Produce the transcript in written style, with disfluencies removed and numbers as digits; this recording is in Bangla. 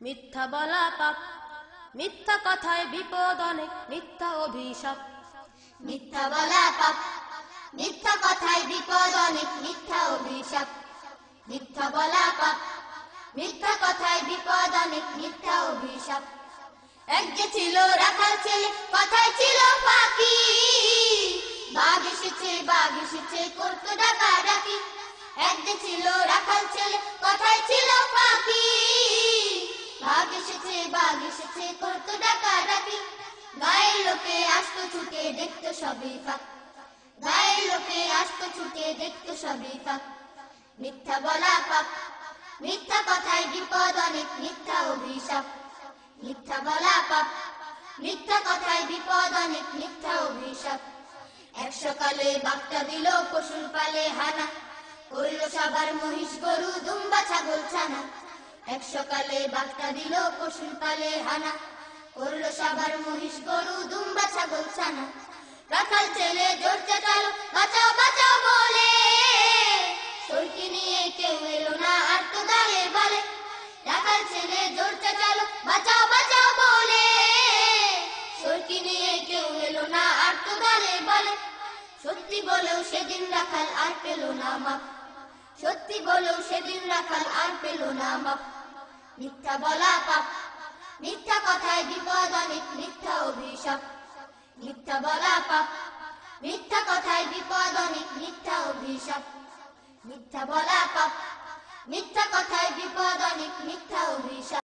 মিথ্যা বলা পাপ, মিথ্যা কথায় বিপদ অনেক, মিথ্যা অভিশাপ। মিথ্যা বলা পাপ, মিথ্যা কথায় বিপদ অনেক, মিথ্যা অভিশাপ। মিথ্যা বলা পাপ, মিথ্যা কথায় বিপদ অনেক, মিথ্যা অভিশাপ। এক যে ছিল রাখাল ছেলে, কথায় ছিল ফাঁকি, বাঘ এসেছে করতো ডাকাডাকি। এক যে ছিল রাখাল ছেলে, কথায় ছিল ফাঁকি, বাঘ এসেছে করতো ডাকাডাকি। গায়ের লোকে আসতো ছুটে দেখতো সবই ফাঁক, গায়ের লোকে আসতো ছুটে দেখতো সবই ফাঁক। মিথ্যা বলা পাপ, মিথ্যা কথায় বিপদ অনেক, মিথ্যা অভিশাপ। মিথ্যা বলা পাপ, মিথ্যা কথায় বিপদ অনেক, মিথ্যা অভিশাপ। এক সকালে বাঘটা দিল পশুর পালে হানা, করলো সবার মহিষ গরু দুম্বা ছাগল ছানা। এক সকালে বাঘটা দিল পশুর পালে হানা, করলো সবার মহিষ গরু দুম্বা ছাগল ছানা। রাখাল ছেলে জোর চেঁচালো বাঁচাও বাঁচাও বলে, সরকি নিয়ে কেউ এলো না আর তো দালে বালে। রাখাল ছেলে জোর চেঁচালো বাঁচাও বাঁচাও বলে, সরকি নিয়ে কেউ এলো না আর তো দালে বালে। সত্যি বলেও সেদিন রাখাল আর পেল না মাপ, সত্যি বলেও সেদিন রাখাল আর পেল না মাপ। মিথ্যা বলা পাপ, মিথ্যা কথায় বিপদ অনেক, মিথ্যা অভিশাপ। মিথ্যা বলা পাপ, মিথ্যা কথায় বিপদ অনেক, মিথ্যা অভিশাপ। মিথ্যা বলা পাপ, মিথ্যা কথায় বিপদ অনেক, মিথ্যা অভিশাপ।